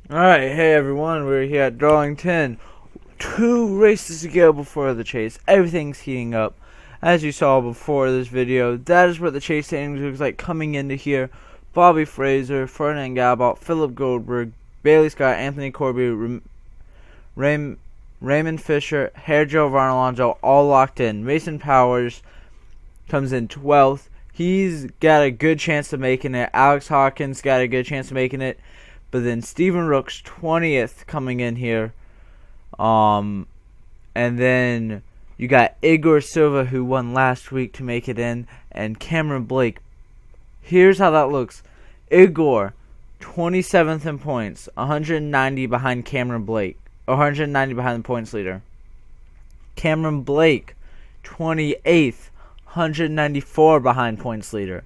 Alright, hey everyone, we're here at Darlington. 2 races to go before the chase. Everything's heating up. As you saw before this video, that is what the chase standings looks like coming into here. Bobby Fraser, Ferdinand Gabalt, Philip Goldberg, Bailey Scott, Anthony Corby, Raymond Fisher, Hair Joe Varnalongo, all locked in. Mason Powers comes in 12th. He's got a good chance of making it. Alex Hawkins got a good chance of making it. But then Stephen Rook's 20th coming in here. And then you got Igor Silva, who won last week, to make it in. And Cameron Blake. Here's how that looks. Igor, 27th in points. 190 behind Cameron Blake. 190 behind the points leader. Cameron Blake, 28th. 194 behind points leader.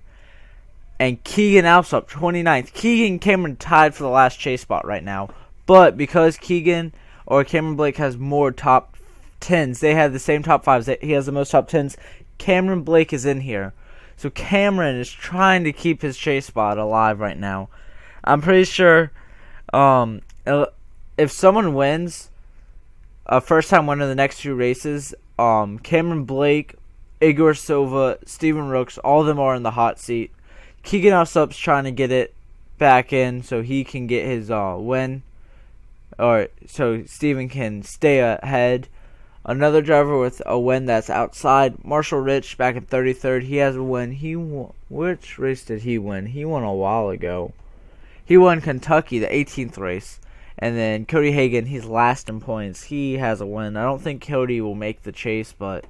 And Keegan Alsup, 29th. Keegan and Cameron tied for the last chase spot right now. But because Keegan or Cameron Blake has more top 10s, they have the same top 5s. He has the most top 10s. Cameron Blake is in here. So Cameron is trying to keep his chase spot alive right now. I'm pretty sure if someone wins, a first time winner of the next 2 races, Cameron Blake, Igor Silva, Stephen Rooks, all of them are in the hot seat. Keegan Alsup's trying to get it back in so he can get his win, or so Steven can stay ahead. Another driver with a win that's outside, Marshall Rich, back in 33rd. He has a win. Which race did he win? He won a while ago. He won Kentucky, the 18th race. And then Cody Hagan, he's last in points. He has a win. I don't think Cody will make the chase, but...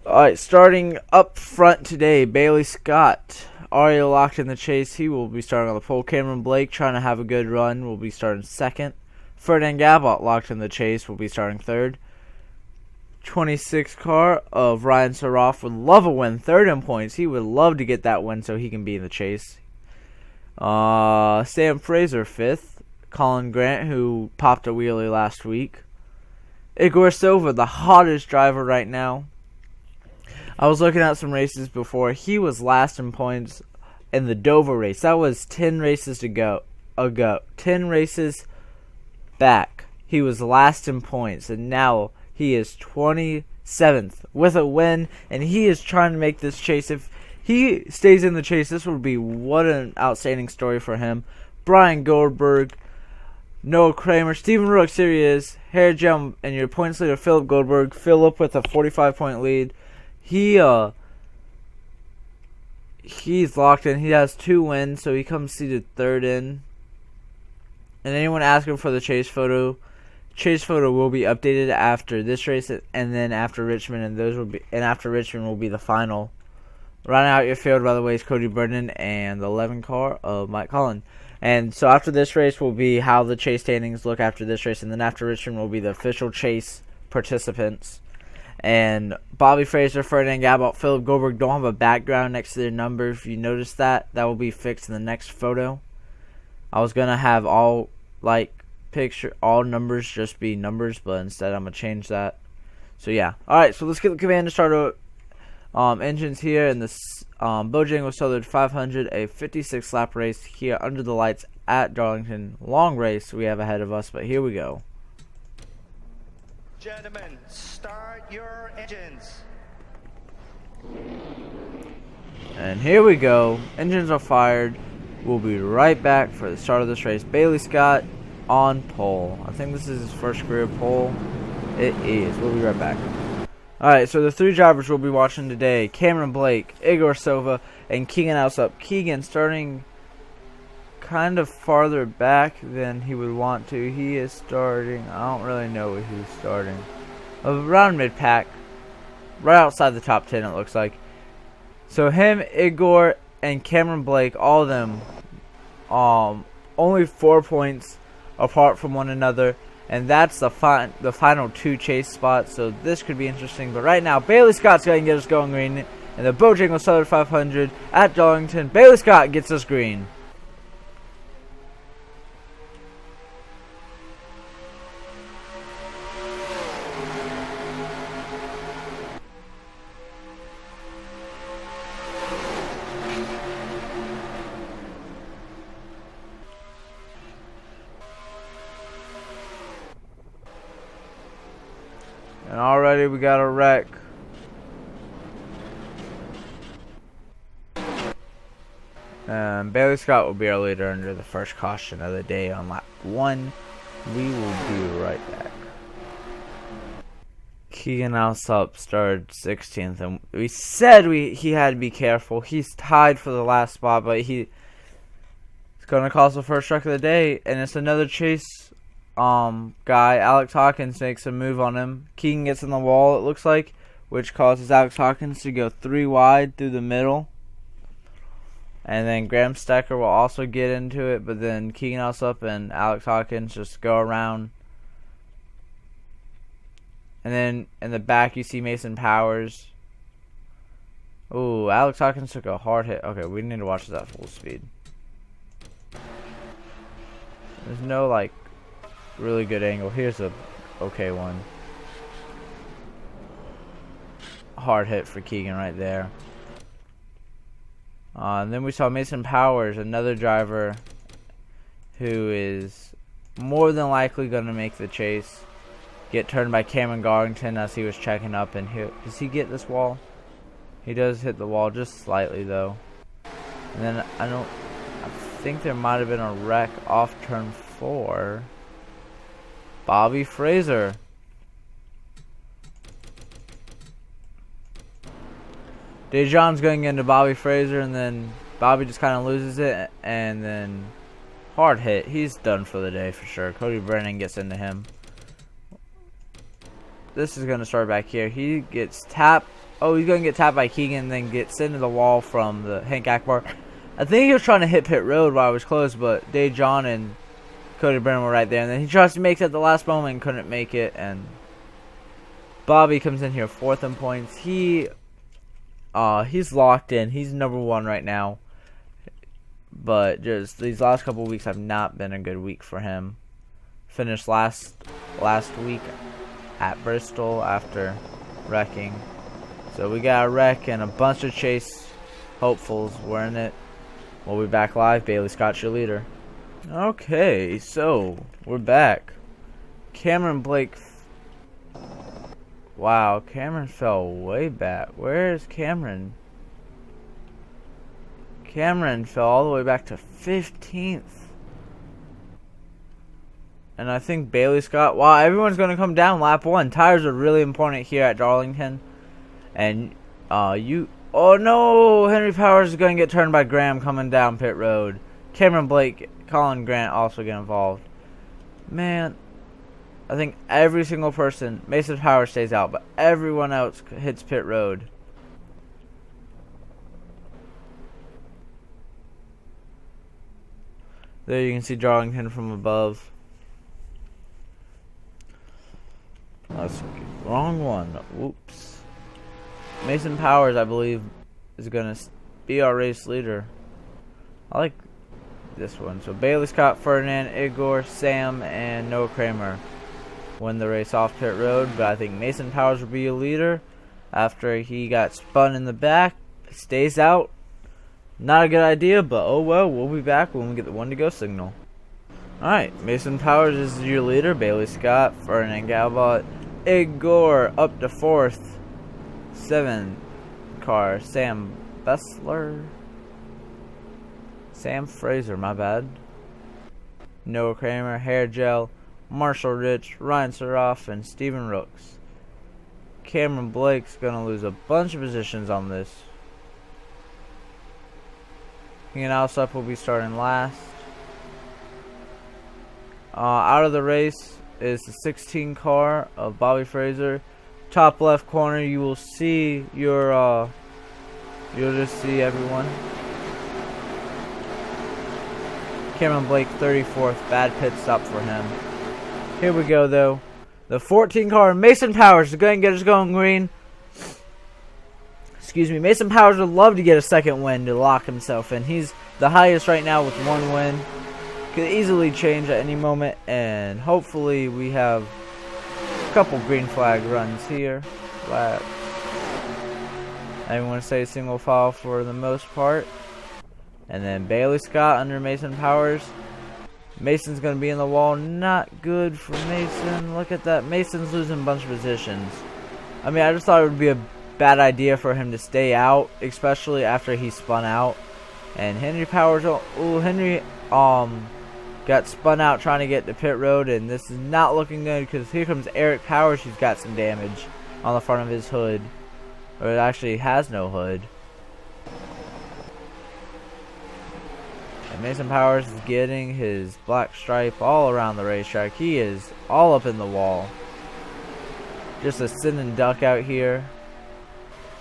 Alright, starting up front today, Bailey Scott already locked in the chase. He will be starting on the pole. Cameron Blake, trying to have a good run, will be starting second. Ferdinand Gabalt locked in the chase, will be starting third. 26 car of Ryan Saroff would love a win, third in points. He would love to get that win so he can be in the chase. Sam Fraser, fifth. Colin Grant, who popped a wheelie last week. Igor Silva, the hottest driver right now. I was looking at some races before. He was last in points in the Dover race. That was 10 races ago. 10 races back. He was last in points. And now he is 27th with a win. And he is trying to make this chase. If he stays in the chase, this would be what an outstanding story for him. Brian Goldberg, Noah Kramer, Stephen Rooks, here he is. Hair Jump, and your points leader, Philip Goldberg. Philip with a 45-point lead. He's locked in. He has 2 wins, so he comes seated third in. And anyone asking for the chase photo will be updated after this race and then after Richmond, and after Richmond will be the final. Rounding out your field, by the way, is Cody Brennan and the 11 car of Mike Collin. And so after this race will be how the chase standings look after this race, and then after Richmond will be the official chase participants. And Bobby Fraser, Ferdinand Gabalt, Philip Goldberg don't have a background next to their number. If you notice that will be fixed in the next photo. I was gonna have all numbers just be numbers, but instead I'm gonna change that. So yeah. Alright, so let's get the command to start engines here in this Bojangles Southern 500, a 56 lap race here under the lights at Darlington. Long race we have ahead of us, but here we go. Gentlemen, start your engines. And here we go. Engines are fired. We'll be right back for the start of this race. Bailey Scott on pole. I think this is his first career pole. It is. We'll be right back. Alright, so the 3 drivers we'll be watching today: Cameron Blake, Igor Silva, and Keegan Alsup. Keegan starting kind of farther back than he would want to. He is starting, I don't really know where he's starting, around mid-pack, right outside the top 10 it looks like. So him, Igor, and Cameron Blake, all of them only 4 points apart from one another, and that's the final 2 chase spots, so this could be interesting. But right now, Bailey Scott's going to get us going green in the Bojangles Southern 500 at Darlington. Bailey Scott gets us green. everybody. We got a wreck. Bailey Scott will be our leader under the first caution of the day on lap 1. We will be right back. Keegan Alsup started 16th, and we said he had to be careful. He's tied for the last spot, but he's going to cause the first wreck of the day, and it's another chase guy. Alex Hawkins makes a move on him. Keegan gets in the wall, it looks like, which causes Alex Hawkins to go 3 wide through the middle. And then Graham Stecker will also get into it, but then Keegan Alsup and Alex Hawkins just go around. And then in the back you see Mason Powers. Ooh, Alex Hawkins took a hard hit. Okay, we need to watch that full speed. There's no, like, really good angle. Here's a okay one. Hard hit for Keegan right there. And then we saw Mason Powers, another driver who is more than likely going to make the chase, get turned by Cameron Darlington as he was checking up. And does he get this wall? He does hit the wall just slightly though. And then I think there might have been a wreck off turn 4. Bobby Fraser. Dejon's going into Bobby Fraser, and then Bobby just kind of loses it, and then hard hit. He's done for the day for sure. Cody Brennan gets into him. This is going to start back here. He gets tapped. Oh, he's going to get tapped by Keegan, then gets into the wall from the Hank Akbar. I think he was trying to hit pit road while I was close, but Dejon and Cody Brennan were right there. And then he tries to make it at the last moment and couldn't make it. And Bobby comes in here 4th in points. He's locked in. He's number 1 right now. But just these last couple weeks have not been a good week for him. Finished last week at Bristol after wrecking. So we got a wreck and a bunch of chase hopefuls. We're in it. We'll be back live. Bailey Scott's your leader. Okay, so we're back. Cameron Blake. Wow, Cameron fell way back. Where is Cameron? Cameron fell all the way back to 15th. And I think Bailey Scott. Wow, everyone's going to come down lap 1. Tires are really important here at Darlington. And oh no, Henry Powers is going to get turned by Graham coming down pit road. Cameron Blake, Colin Grant also get involved. Man, I think every single person, Mason Powers stays out, but everyone else hits pit road. There you can see Darlington from above. That's wrong one. Whoops. Mason Powers, I believe, is going to be our race leader. I like this one. So Bailey Scott, Ferdinand, Igor, Sam, and Noah Kramer win the race off pit road, but I think Mason Powers will be a leader after he got spun in the back. Stays out. Not a good idea, but oh well, we'll be back when we get the 1 to go signal. Alright, Mason Powers is your leader. Bailey Scott, Ferdinand Galbot, Igor up to 4th. 7 car, Sam Bessler. Sam Fraser, my bad. Noah Kramer, Hair Gel, Marshall Rich, Ryan Seroff, and Steven Rooks. Cameron Blake's going to lose a bunch of positions on this. Keegan Alsup will be starting last. Out of the race is the 16 car of Bobby Fraser. Top left corner, you will see you'll just see everyone. Cameron Blake 34th, bad pit stop for him. Here we go though. The 14 car, Mason Powers, is going to get us going green. Excuse me, Mason Powers would love to get a second win to lock himself in. He's the highest right now with 1 win. Could easily change at any moment, and hopefully we have a couple green flag runs here. I want to say single file for the most part. And then Bailey Scott under Mason Powers. Mason's going to be in the wall. Not good for Mason. Look at that. Mason's losing a bunch of positions. I mean, I just thought it would be a bad idea for him to stay out, especially after he spun out. And Henry Powers, Henry got spun out trying to get to pit road, and this is not looking good because here comes Eric Powers, who's got some damage on the front of his hood, or it actually has no hood. And Mason Powers is getting his black stripe all around the racetrack. He is all up in the wall. Just a sit and duck out here.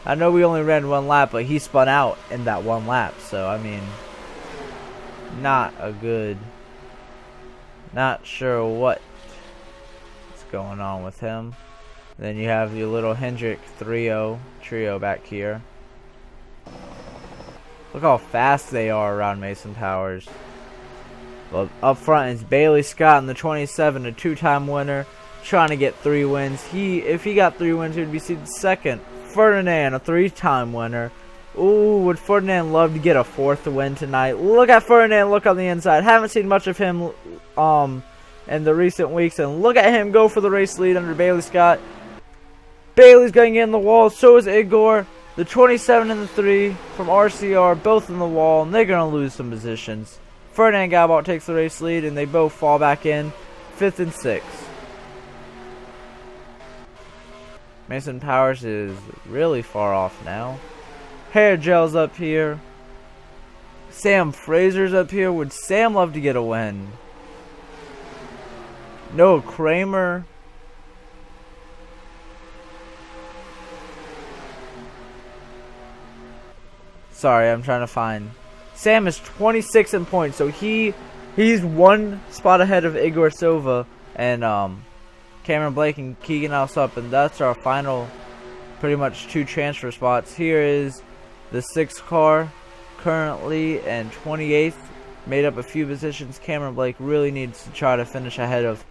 I know we only ran one lap, but he spun out in that one lap. So, I mean, not a good... Not sure what's going on with him. Then you have your little Hendrick trio back here. Look how fast they are around Mason Powers. Well, up front is Bailey Scott in the 27, a two-time winner, trying to get 3 wins. If he got 3 wins, he would be seated second. Ferdinand, a 3-time winner. Ooh, would Ferdinand love to get a 4th win tonight? Look at Ferdinand, look on the inside. Haven't seen much of him in the recent weeks, and look at him go for the race lead under Bailey Scott. Bailey's going in the wall, so is Igor. The 27 and the 3 from RCR, both in the wall, and they're going to lose some positions. Ferdinand Galbart takes the race lead, and they both fall back in 5th and 6th. Mason Powers is really far off now. Hair Gel's up here. Sam Fraser's up here. Would Sam love to get a win? Noah Kramer. Sorry, I'm trying to find. Sam is 26 in points, so he's 1 spot ahead of Igor Silva and Cameron Blake and Keegan Alsup, and that's our final, pretty much 2 transfer spots. Here is the 6th car, currently in 28th, made up a few positions. Cameron Blake really needs to try to finish ahead of.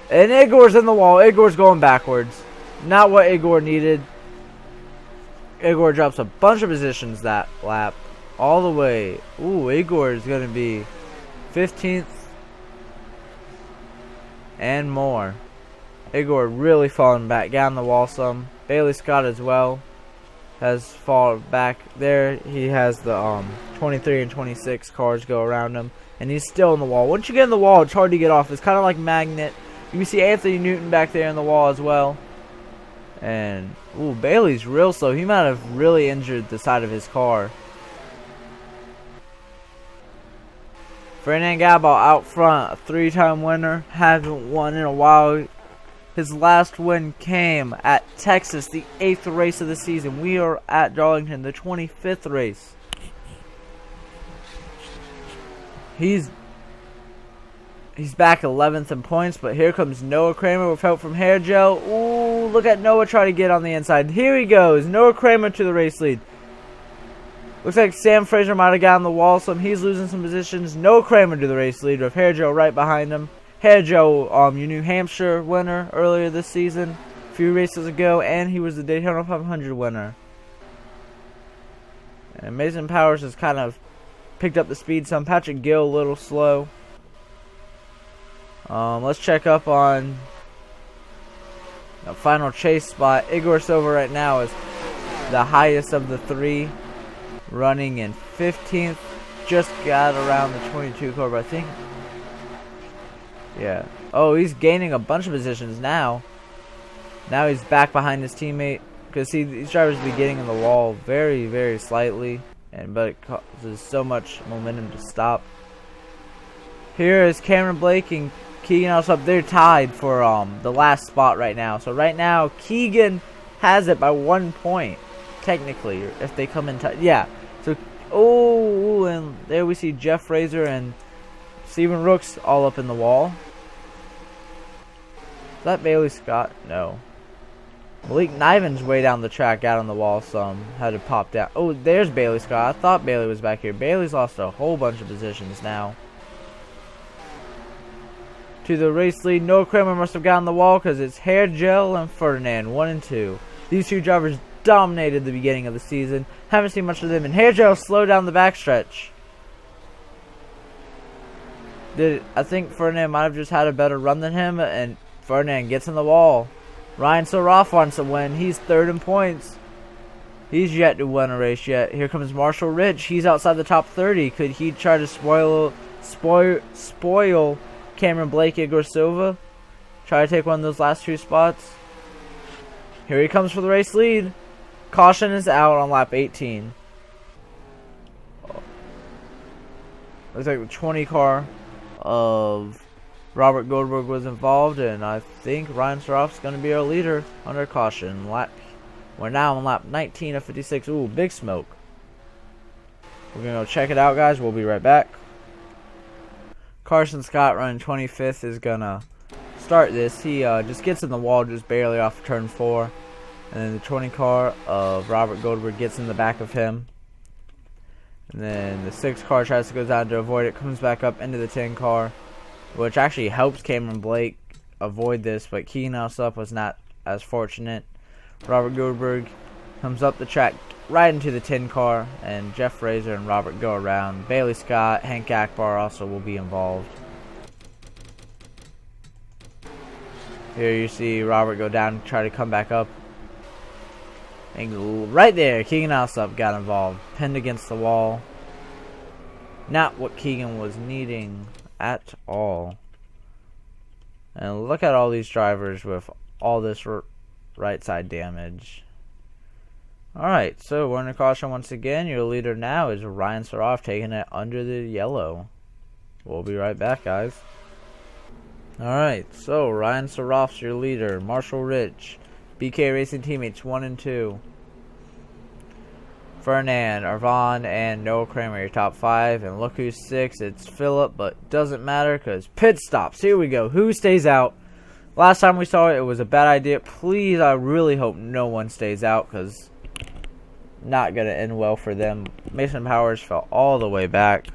And Igor's in the wall. Igor's going backwards. Not what Igor needed. Igor drops a bunch of positions that lap. All the way. Ooh, Igor is going to be 15th and more. Igor really falling back down the wall some. Bailey Scott as well has fallen back there. He has the 23 and 26 cars go around him, and he's still in the wall. Once you get in the wall, it's hard to get off. It's kind of like magnet. You can see Anthony Newton back there in the wall as well. And ooh, Bailey's real slow. He might have really injured the side of his car. Ferdinand Galbart out front, a 3-time winner. Hasn't won in a while. His last win came at Texas, the 8th race of the season. We are at Darlington, the 25th race. He's back 11th in points, but here comes Noah Kramer with help from Hair Gel. Ooh, look at Noah try to get on the inside. Here he goes. Noah Kramer to the race lead. Looks like Sam Fraser might have gotten the wall some. He's losing some positions. Noah Kramer to the race lead with Hair Gel right behind him. Hair Gel, your New Hampshire winner earlier this season, a few races ago, and he was the Daytona 500 winner. And Mason Powers has kind of picked up the speed some. Patrick Gill a little slow. Let's check up on the final chase spot. Igor Silva right now is the highest of the 3, running in 15th. Just got around the 22 car, but I think, yeah. Oh, he's gaining a bunch of positions now. Now he's back behind his teammate, because these drivers be getting in the wall very, very slightly, but it causes so much momentum to stop. Here is Cameron Blake and Keegan Alsup. They're tied for the last spot right now. So right now, Keegan has it by 1 point, technically, if they come in tight. Yeah. So, oh, and there we see Jeff Fraser and Steven Rooks all up in the wall. Is that Bailey Scott? No. Malik Niven's way down the track, out on the wall some. Had to pop down. Oh, there's Bailey Scott. I thought Bailey was back here. Bailey's lost a whole bunch of positions now. To the race lead, Noah Kramer must have gotten the wall because it's Hair Gel and Ferdinand, 1 and 2. These 2 drivers dominated the beginning of the season. Haven't seen much of them, and Hair Gel slowed down the backstretch. I think Ferdinand might have just had a better run than him, and Ferdinand gets in the wall. Ryan Saroff wants to win. He's third in points. He's yet to win a race yet. Here comes Marshall Rich. He's outside the top 30. Could he try to spoil Cameron Blake, Igor Silva? Try to take one of those last two spots. Here he comes for the race lead. Caution is out on lap 18. Looks like the 20 car of Robert Goldberg was involved, and I think Ryan Saroff's going to be our leader under caution. We're now on lap 19 of 56. Ooh, big smoke. We're going to go check it out, guys. We'll be right back. Carson Scott running 25th is going to start this. He just gets in the wall just barely off of turn 4. And then the 20 car of Robert Goldberg gets in the back of him. And then the 6 car tries to go down to avoid it. Comes back up into the 10 car, which actually helps Cameron Blake avoid this. But Keegan Alsup was not as fortunate. Robert Goldberg comes up the track right into the 10 car. And Jeff Razor and Robert go around. Bailey Scott, Hank Akbar also will be involved. Here you see Robert go down and try to come back up. And right there, Keegan Alsup got involved. Pinned against the wall. Not what Keegan was needing at all. And look at all these drivers with all this right side damage. Alright, so we're under caution once again. Your leader now is Ryan Saroff, taking it under the yellow. We'll be right back, guys. Alright, so Ryan Saroff's your leader. Marshall Rich. BK Racing teammates 1 and 2. Fernand, Arvon, and Noah Kramer, your top 5. And look who's 6. It's Phillip, but doesn't matter because pit stops. Here we go. Who stays out? Last time we saw it, it was a bad idea. Please, I really hope no one stays out because not going to end well for them. Mason Powers fell all the way back.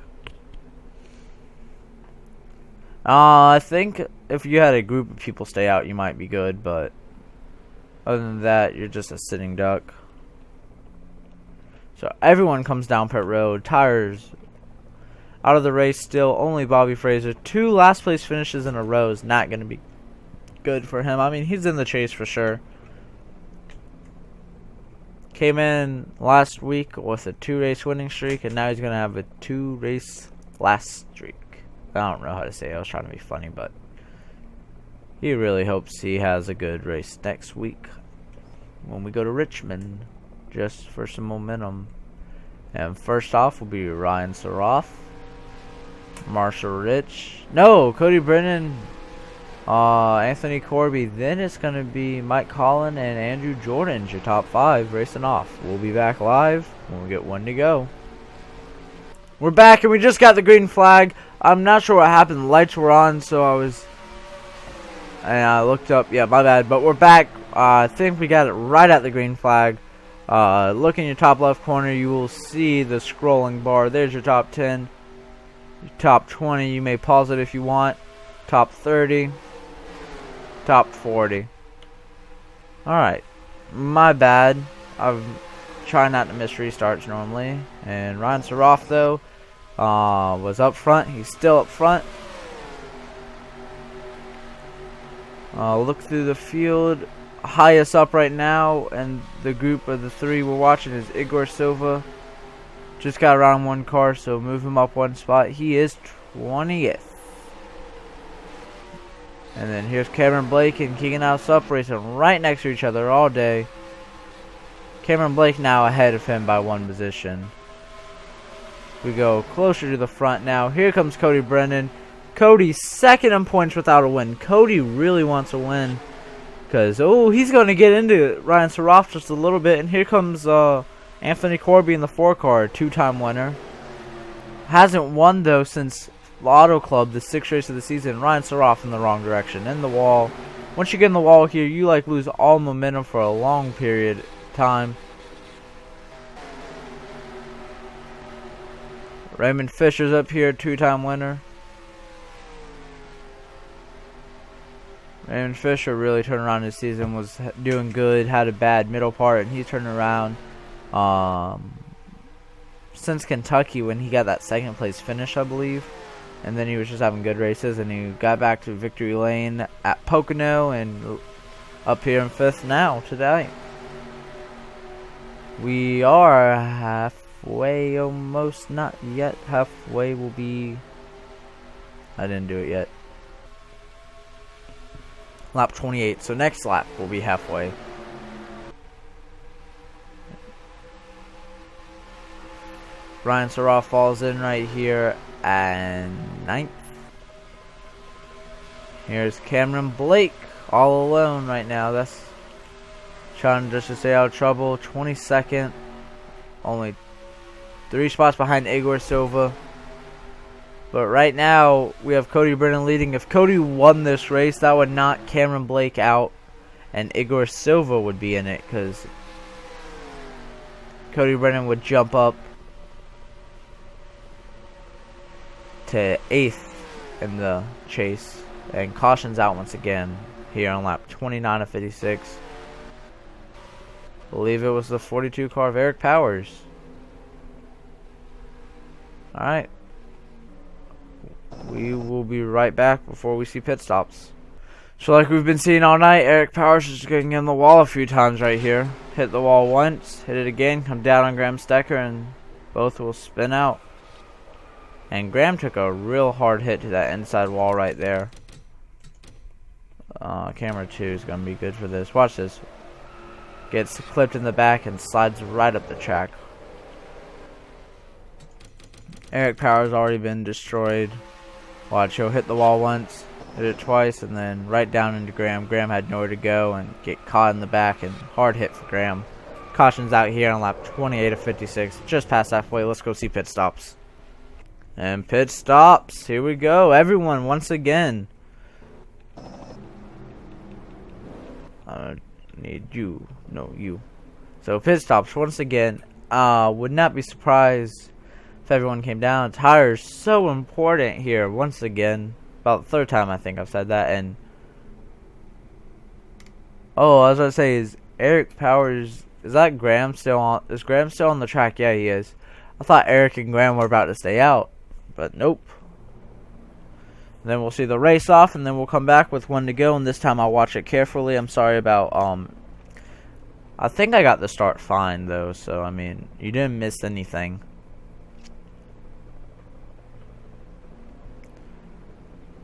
I think if you had a group of people stay out, you might be good, but other than that, you're just a sitting duck. So everyone comes down pit road. Tires out of the race still. Only Bobby Fraser. 2 last place finishes in a row is not going to be good for him. I mean, he's in the chase for sure. Came in last week with a 2-race winning streak, and now he's going to have a 2-race last streak. I don't know how to say it. I was trying to be funny, but he really hopes he has a good race next week when we go to Richmond, just for some momentum. And first off will be Ryan Saroff, Marshall Rich, no, Cody Brennan, Anthony Corby. Then it's going to be Mike Collin and Andrew Jordan, your top 5, racing off. We'll be back live when we get 1 to go. We're back, and we just got the green flag. I'm not sure what happened. The lights were on, so I looked up. Yeah, my bad. But we're back. I think we got it right at the green flag. Look in your top left corner. You will see the scrolling bar. There's your top 10. Your top 20. You may pause it if you want. Top 30. Top 40. Alright. My bad. I'm trying not to miss restarts normally. And Ryan Saroff, though, was up front. He's still up front. Look through the field. Highest up right now, and the group of the 3 we're watching is Igor Silva. Just got around 1 car, so move him up 1 spot. He is 20th. And then here's Cameron Blake and Keegan Alsup racing right next to each other all day. Cameron Blake now ahead of him by 1 position. We go closer to the front now. Here comes Cody Brennan. Cody second in points without a win. Cody really wants a win. Because, he's going to get into Ryan Saroff just a little bit. And here comes Anthony Corby in the 4 car, 2-time winner. Hasn't won, though, since the Auto Club, the 6th race of the season. Ryan Saroff in the wrong direction, in the wall. Once you get in the wall here, you lose all momentum for a long period of time. Raymond Fisher's up here, 2-time winner. Raymond Fisher really turned around his season, was doing good, had a bad middle part, and he's turned around since Kentucky when he got that 2nd place finish, I believe. And then he was just having good races, and he got back to victory lane at Pocono and up here in 5th now today. We are halfway, almost, not yet. Halfway will be... I didn't do it yet. Lap 28, so next lap will be halfway. Ryan Sarah falls in right here and 9th. Here's Cameron Blake all alone right now. That's trying just to stay out of trouble. 22nd. Only 3 spots behind Igor Silva. But right now, we have Cody Brennan leading. If Cody won this race, that would knock Cameron Blake out. And Igor Silva would be in it. Because Cody Brennan would jump up to 8th in the chase. And caution's out once again here on lap 29 of 56. I believe it was the 42 car of Eric Powers. Alright. We will be right back before we see pit stops. So like we've been seeing all night, Eric Powers is getting in the wall a few times right here. Hit the wall once, hit it again, come down on Graham Stecker, and both will spin out. And Graham took a real hard hit to that inside wall right there. Camera 2 is going to be good for this. Watch this. Gets clipped in the back and slides right up the track. Eric Powers already been destroyed. Watch, he'll hit the wall once, hit it twice, and then right down into Graham. Graham had nowhere to go and get caught in the back, and hard hit for Graham. Caution's out here on lap 28 of 56. Just past halfway. Let's go see pit stops. And pit stops. Here we go. Everyone, once again. I need you. No, you. So pit stops once again. Would not be surprised if everyone came down. Tires so important here once again. About the 3rd time I think I've said that. And oh, I was gonna say, is Eric Powers, is that Graham still on? Is Graham still on the track? Yeah, he is. I thought Eric and Graham were about to stay out, but nope. And then we'll see the race off, and then we'll come back with 1 to go, and this time I'll watch it carefully. I'm sorry about, I think I got the start fine, though, so, I mean, you didn't miss anything.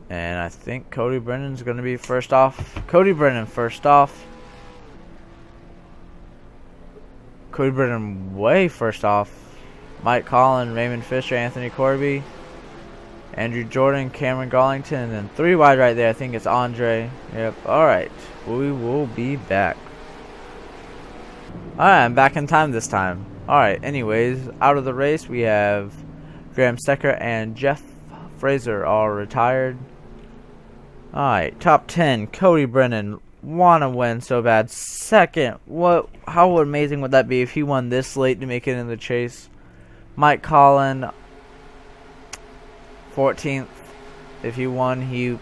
And I think Cody Brennan's going to be first off. Cody Brennan first off. Cody Brennan way first off. Mike Collin, Raymond Fisher, Anthony Corby, Andrew Jordan, Cameron Darlington, and then 3 wide right there. I think it's Andre. Yep. Alright. We will be back. Alright, I'm back in time this time. Alright, anyways, out of the race we have Graham Stecker and Jeff Fraser all retired. Alright, top 10. Cody Brennan. Wanna win so bad. 2nd. How amazing would that be if he won this late to make it in the chase? Mike Collin, 14th. If he won, he'd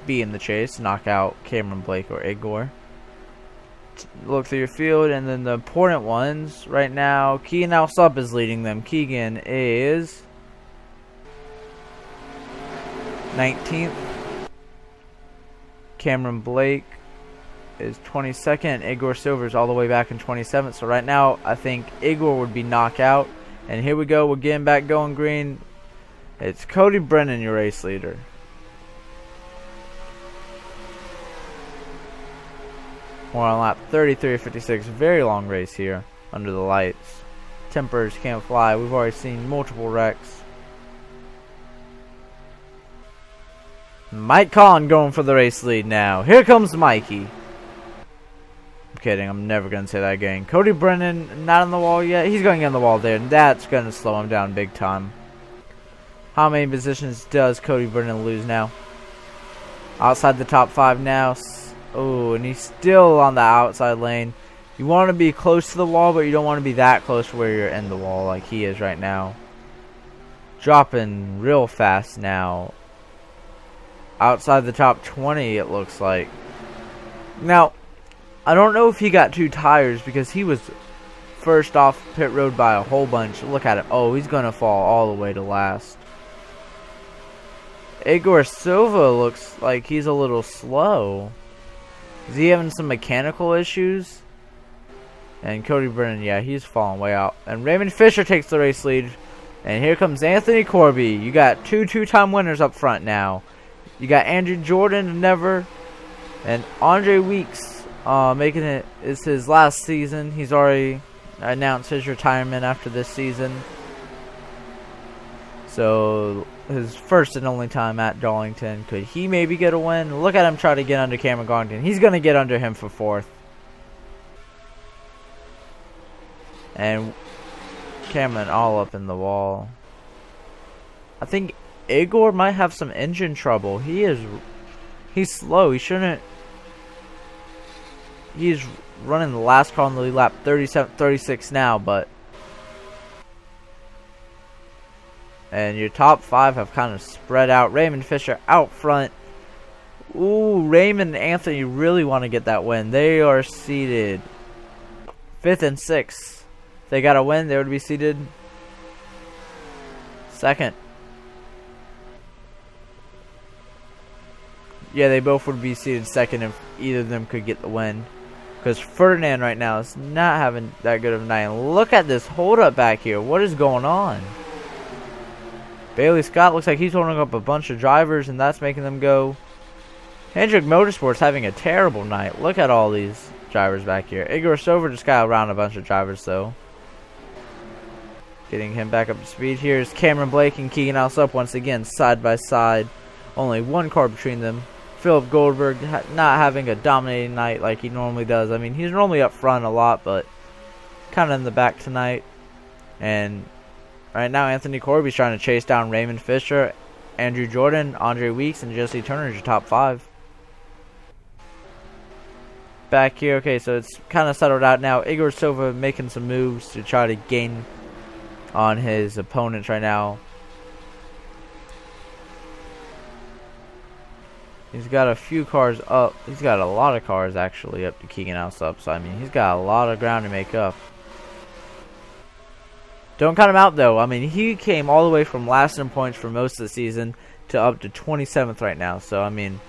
be in the chase, knock out Cameron Blake or Igor. Look through your field, and then the important ones right now. Keegan Alsup is leading them. Keegan is 19th. Cameron Blake is 22nd. Igor Silver's all the way back in 27th. So right now, I think Igor would be knocked out. And here we go. We're getting back going green. It's Cody Brennan, your race leader. We're on lap 33 of 56. Very long race here under the lights. Tempers can't fly. We've already seen multiple wrecks. Mike Collin going for the race lead now. Here comes Mikey. I'm kidding. I'm never going to say that again. Cody Brennan not on the wall yet. He's going to get on the wall there. And that's going to slow him down big time. How many positions does Cody Brennan lose now? Outside the top 5 now. Oh, and he's still on the outside lane. You want to be close to the wall, but you don't want to be that close to where you're in the wall like he is right now. Dropping real fast now. Outside the top 20, it looks like. Now, I don't know if he got 2 tires because he was first off pit road by a whole bunch. Look at it. Oh, he's going to fall all the way to last. Igor Silva looks like he's a little slow. Is he having some mechanical issues? And Cody Brennan, yeah, he's falling way out. And Raymond Fisher takes the race lead. And here comes Anthony Corby. You got two-time winners up front now. You got Andrew Jordan, never. And Andre Weeks making it is his last season. He's already announced his retirement after this season. So his first and only time at Darlington. Could he maybe get a win? Look at him try to get under Cameron Gongton. He's going to get under him for 4th. And Cameron all up in the wall. I think Igor might have some engine trouble. He's slow. He shouldn't. He's running the last car on the lead lap, 36 now, but. And your top 5 have kind of spread out. Raymond Fisher out front. Ooh, Raymond and Anthony really want to get that win. They are seated 5th and 6th. If they got a win, they would be seated 2nd. Yeah, they both would be seated 2nd if either of them could get the win. Because Ferdinand right now is not having that good of a night. And look at this holdup back here. What is going on? Bailey Scott looks like he's holding up a bunch of drivers, and that's making them go. Hendrick Motorsports having a terrible night. Look at all these drivers back here. Igor Stover just got around a bunch of drivers, though. Getting him back up to speed. Here's Cameron Blake and Keegan Alsup once again, side by side. Only one car between them. Philip Goldberg not having a dominating night like he normally does. I mean, he's normally up front a lot, but kind of in the back tonight. And right now, Anthony Corby's trying to chase down Raymond Fisher, Andrew Jordan, Andre Weeks, and Jesse Turner as your top 5. Back here, okay, so it's kind of settled out now. Igor Silva making some moves to try to gain on his opponents right now. He's got a few cars up. He's got a lot of cars actually up to Keegan Alsup. So I mean, he's got a lot of ground to make up. Don't count him out though. I mean, he came all the way from last in points for most of the season to up to 27th right now. So I mean,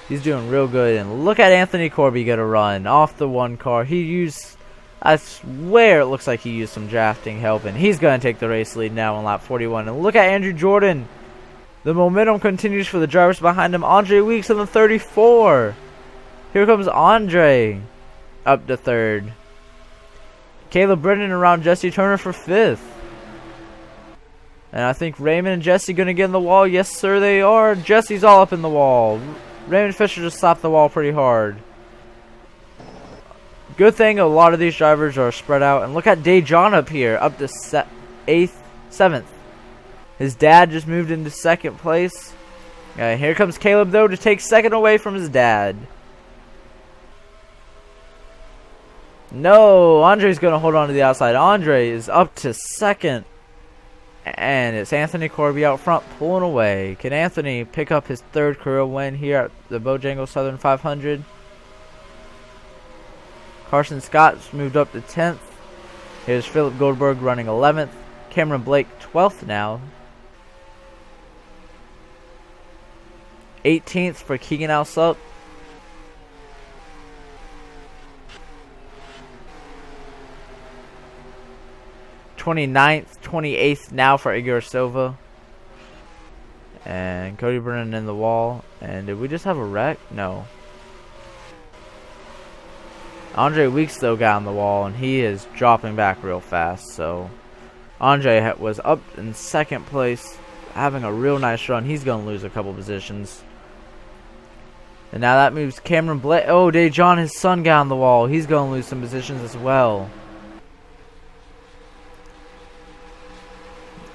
he's doing real good. And look at Anthony Corby get a run off the one car. He used, I swear it looks like he used some drafting help, and he's going to take the race lead now on lap 41. And look at Andrew Jordan. The momentum continues for the drivers behind him. Andre Weeks in the 34. Here comes Andre up to 3rd. Caleb Brennan around Jesse Turner for 5th. And I think Raymond and Jesse going to get in the wall. Yes, sir, they are. Jesse's all up in the wall. Raymond Fisher just slapped the wall pretty hard. Good thing a lot of these drivers are spread out. And look at Dejon up here, up to 7th. His dad just moved into 2nd place. Here comes Caleb, though, to take 2nd away from his dad. No, Andre's going to hold on to the outside. Andre is up to 2nd. And it's Anthony Corby out front pulling away. Can Anthony pick up his 3rd career win here at the Bojangles Southern 500? Carson Scott's moved up to 10th. Here's Philip Goldberg running 11th. Cameron Blake 12th now. 18th for Keegan Alsup. '29th, 28th now for Igor Silva. And Cody Brennan in the wall. And did we just have a wreck? No. Andre Weeks though got on the wall, and he is dropping back real fast. So Andre was up in 2nd place, having a real nice run. He's going to lose a couple positions. And now that moves Cameron Blake. Oh, Dejon, his son, got on the wall. He's going to lose some positions as well.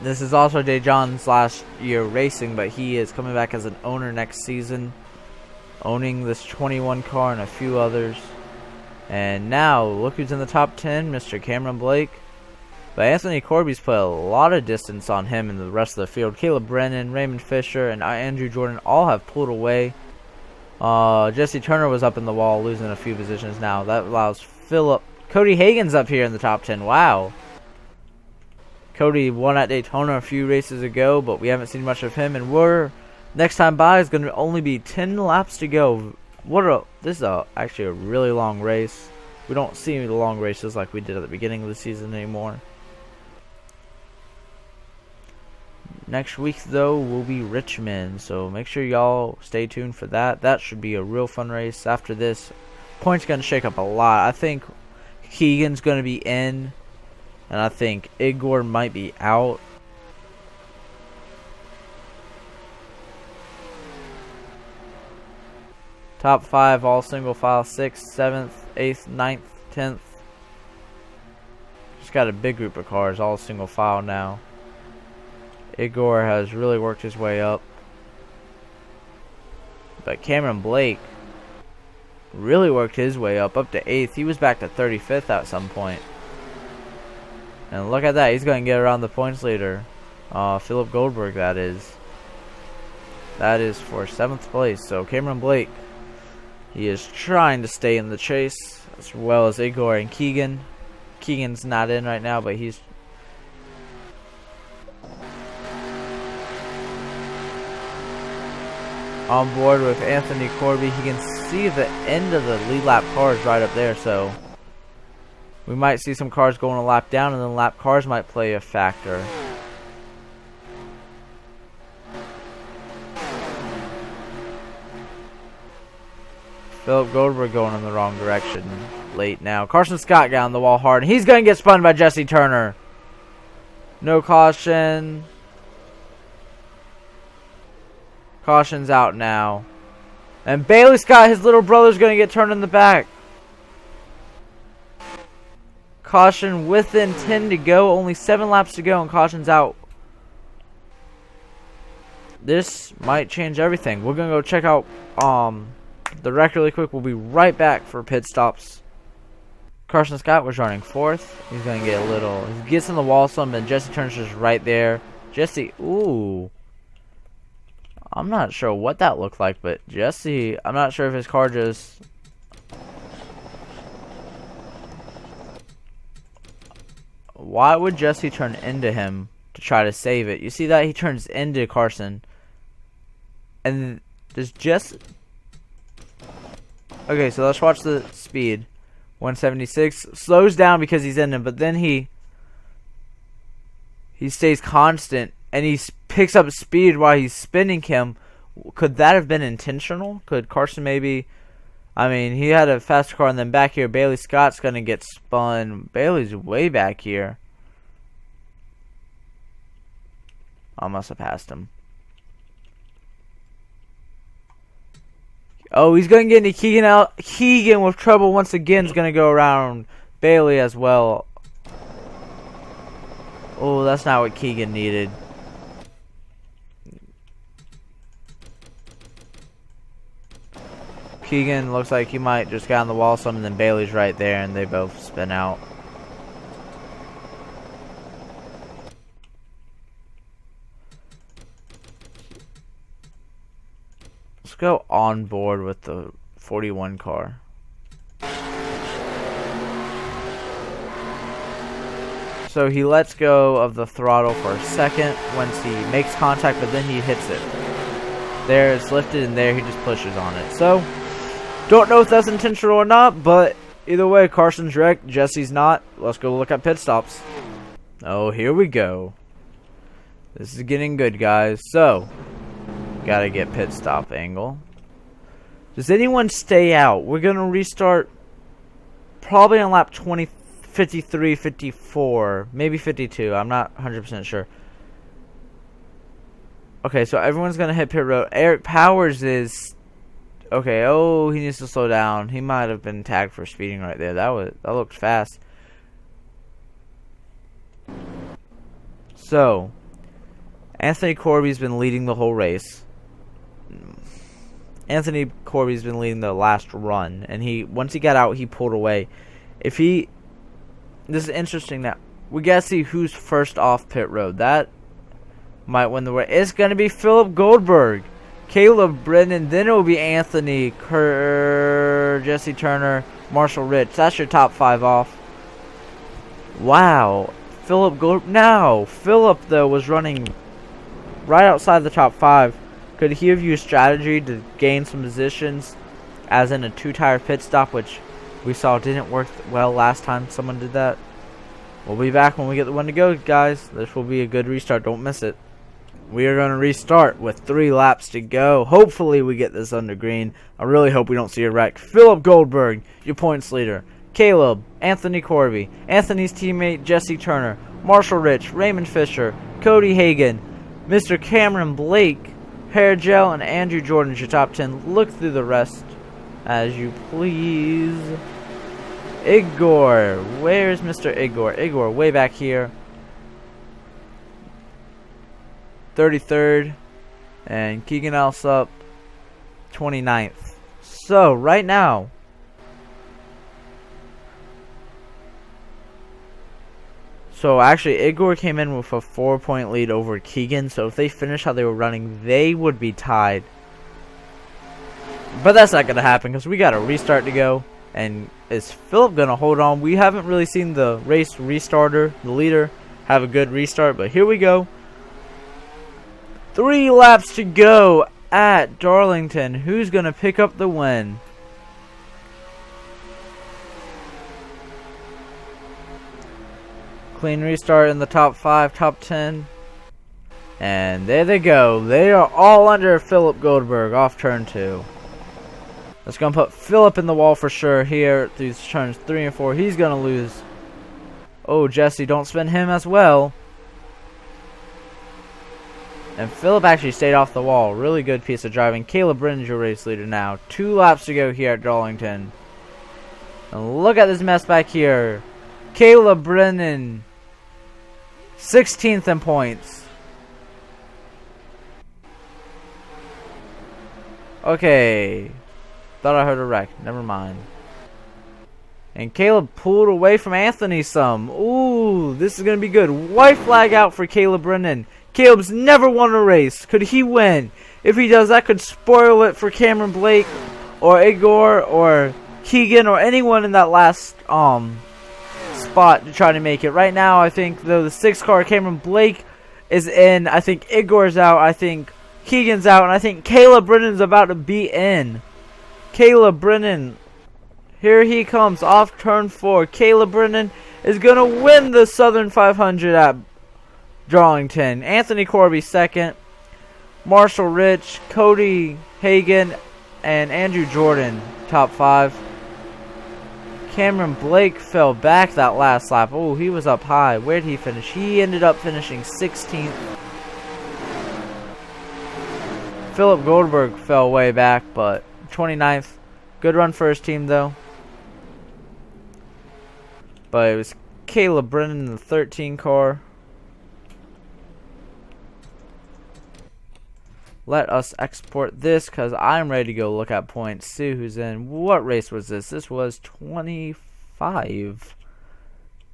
This is also Dejon's last year racing, but he is coming back as an owner next season, owning this 21 car and a few others. And now, look who's in the top 10, Mr. Cameron Blake. But Anthony Corby's put a lot of distance on him and the rest of the field. Caleb Brennan, Raymond Fisher, and Andrew Jordan all have pulled away. Jesse Turner was up in the wall, losing a few positions now. That allows Philip. Cody Hagan's up here in the top 10. Wow. Cody won at Daytona a few races ago, but we haven't seen much of him. And next time by is going to only be 10 laps to go. This is actually a really long race. We don't see the long races like we did at the beginning of the season anymore. Next week though will be Richmond, so make sure y'all stay tuned for that. That should be a real fun race. After this, points gonna shake up a lot. I think Keegan's gonna be in, and I think Igor might be out. Top 5 all single file, 6th, 7th, 8th, 9th, 10th. Just got a big group of cars, all single file now. Igor has really worked his way up. But Cameron Blake really worked his way up to 8th. He was back to 35th at some point. And look at that, he's going to get around the points leader. Philip Goldberg, that is. That is for 7th place. So Cameron Blake, he is trying to stay in the chase, as well as Igor and Keegan. Keegan's not in right now, but he's on board with Anthony Corby. He can see the end of the lead lap cars right up there, so we might see some cars going a lap down, and then lap cars might play a factor. Philip Goldberg going in the wrong direction late now. Carson Scott got on the wall hard, and he's going to get spun by Jesse Turner. No caution. Caution's out now. And Bailey Scott, his little brother's going to get turned in the back. Caution within 10 to go. Only 7 laps to go, and caution's out. This might change everything. We're going to go check out the wreck really quick. We'll be right back for pit stops. Carson Scott was running 4th. He's going to get a little... He gets in the wall some, and Jesse Turner's just right there. Jesse... Ooh. I'm not sure what that looked like, but Jesse... I'm not sure if his car just... Why would Jesse turn into him to try to save it? You see that? He turns into Carson. And does Jesse... Okay, so let's watch the speed. 176. Slows down because he's in him, but then he stays constant, and he picks up speed while he's spinning him. Could that have been intentional? Could Carson maybe... I mean, he had a faster car, and then back here, Bailey Scott's going to get spun. Bailey's way back here. I must have passed him. Oh, he's going to get into Keegan out. Keegan with trouble once again is going to go around Bailey as well. Oh, that's not what Keegan needed. Keegan looks like he might just get on the wall some, and then Bailey's right there, and they both spin out. Let's go on board with the 41 car. So he lets go of the throttle for a second once he makes contact, but then he hits it. There it's lifted, and there he just pushes on it. So, don't know if that's intentional or not, but either way, Carson's wrecked, Jesse's not. Let's go look at pit stops. Oh, here we go. This is getting good, guys. So, gotta get pit stop angle. Does anyone stay out? We're gonna restart probably on lap 20, 53, 54, maybe 52. I'm not 100% sure. Okay, so everyone's gonna hit pit road. Eric Powers is okay. Oh, he needs to slow down. He might have been tagged for speeding right there. That looked fast. So, Anthony Corby's been leading the whole race. Anthony Corby's been leading the last run, and once he got out, he pulled away. This is interesting now. We gotta see who's first off pit road. That might win the race. It's gonna be Philip Goldberg, Caleb Brennan, then it will be Anthony Jesse Turner, Marshall Rich. That's your top 5 off. Wow, Philip Goldberg. Now Philip though was running right outside the top 5. Could he have used strategy to gain some positions as in a 2-tire pit stop, which we saw didn't work well last time someone did that. We'll be back when we get the one to go, guys. This will be a good restart. Don't miss it. We are going to restart with 3 laps to go. Hopefully we get this under green. I really hope we don't see a wreck. Philip Goldberg, your points leader. Caleb, Anthony Corby, Anthony's teammate Jesse Turner, Marshall Rich, Raymond Fisher, Cody Hagan, Mr. Cameron Blake, Hairgel, and Andrew Jordan's your top 10. Look through the rest as you please. Igor, where's Mr. Igor? Igor, way back here. 33rd, and Keegan Alsup 29th. So right now, actually Igor came in with a 4-point lead over Keegan, so if they finish how they were running, they would be tied. But that's not going to happen because we got a restart to go. And is Philip going to hold on? We haven't really seen the race restarter, the leader, have a good restart, but here we go. 3 laps to go at Darlington. Who's going to pick up the win? Clean restart in the top 5, top 10. And there they go. They are all under Philip Goldberg off turn 2. That's going to put Philip in the wall for sure here through turns 3 and 4. He's going to lose. Oh, Jesse, don't spin him as well. And Philip actually stayed off the wall. Really good piece of driving. Caleb Brennan's your race leader now. 2 laps to go here at Darlington. And look at this mess back here. Caleb Brennan, 16th in points. Okay. Thought I heard a wreck. Never mind. And Caleb pulled away from Anthony some. Ooh, this is going to be good. White flag out for Caleb Brennan. Caleb's never won a race. Could he win? If he does, that could spoil it for Cameron Blake or Igor or Keegan or anyone in that last spot to try to make it. Right now, I think, though, the 6th car, Cameron Blake is in. I think Igor's out. I think Keegan's out. And I think Caleb Brennan's about to be in. Caleb Brennan, here he comes off turn 4. Caleb Brennan is going to win the Southern 500 at Darlington. Anthony Corby 2nd. Marshall Rich, Cody Hagan, and Andrew Jordan top 5. Cameron Blake fell back that last lap. Oh, he was up high. Where did he finish? He ended up finishing 16th. Philip Goldberg fell way back, but 29th. Good run for his team, though. But it was Caleb Brennan in the 13 car. Let us export this because I'm ready to go look at points. See who's in. What race was this? This was 25.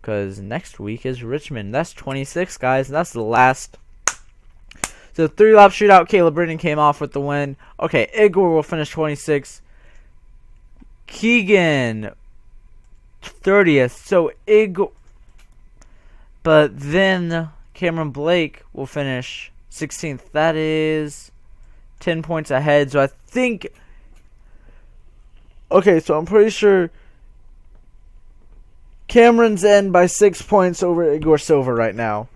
Because next week is Richmond. That's 26, guys. That's the last. So 3-lap shootout. Caleb Brennan came off with the win. Okay, Igor will finish 26. Keegan 30th. So Igor. But then Cameron Blake will finish 16th. That is 10 points ahead. So I think. Okay, so I'm pretty sure Cameron's in by 6 points over Igor Silva right now.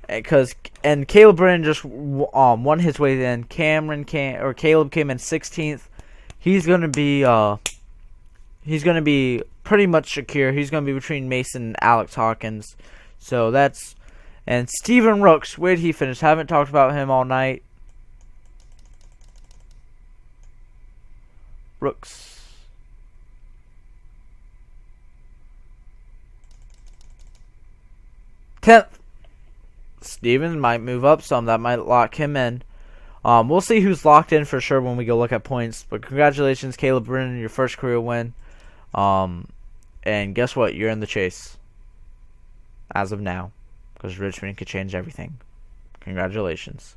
And Caleb Brennan just won his way in. Caleb came in 16th. He's gonna be pretty much secure. He's gonna be between Mason and Alex Hawkins. So that's. And Steven Rooks, where did he finish? Haven't talked about him all night. Rooks. Tenth. Steven might move up some. That might lock him in. We'll see who's locked in for sure when we go look at points. But congratulations, Caleb Brennan, your first career win. And guess what? You're in the chase. As of now. Because Richmond could change everything. Congratulations.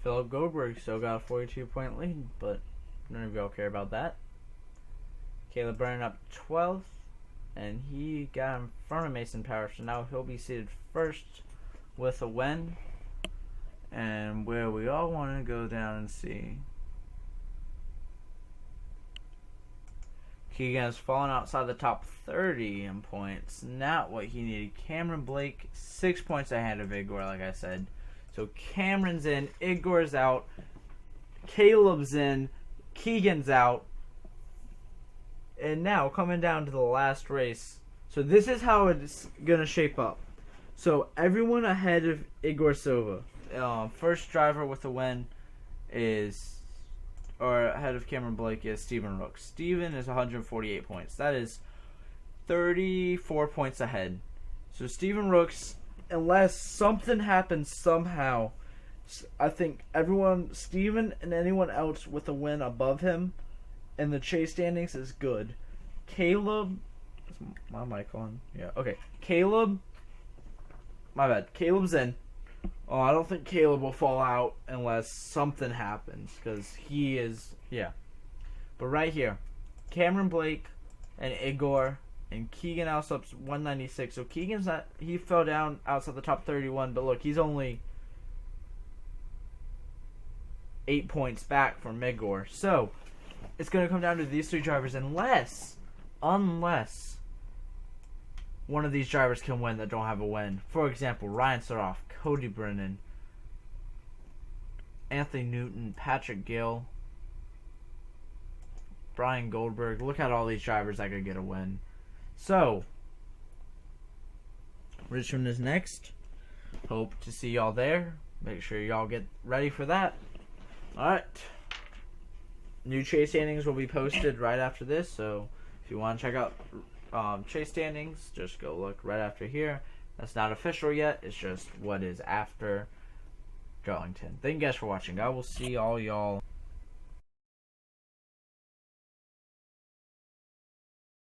Philip Goldberg still got a 42-point lead, but none of y'all care about that. Caleb Brennan up 12th, and he got in front of Mason Power, so now he'll be seated first with a win. And where we all want to go down and see. Keegan has fallen outside the top 30 in points. Not what he needed. Cameron Blake, 6 points ahead of Igor, like I said. So Cameron's in, Igor's out, Caleb's in, Keegan's out. And now, coming down to the last race. So this is how it's going to shape up. So everyone ahead of Igor Silva. First driver with a win is, or ahead of Cameron Blake, is Steven Rooks. Steven is 148 points. That is 34 points ahead. So Steven Rooks, unless something happens somehow, I think everyone, Steven and anyone else with a win above him in the chase standings is good. Caleb, is my mic on? Yeah, okay. Caleb, my bad. Caleb's in. Oh, I don't think Caleb will fall out unless something happens, because he is, yeah. But right here, Cameron Blake and Igor and Keegan Alsup's 196. So Keegan's not, he fell down outside the top 31, but look, he's only 8 points back from Igor. So it's going to come down to these three drivers unless one of these drivers can win that don't have a win. For example, Ryan Saroff, Cody Brennan, Anthony Newton, Patrick Gill, Brian Goldberg. Look at all these drivers that could get a win. So, Richmond is next. Hope to see y'all there. Make sure y'all get ready for that. Alright. New chase standings will be posted right after this, so if you want to check out chase standings, just go look right after here. That's not official yet. It's just what is after Darlington. Thank you guys for watching. I will see all y'all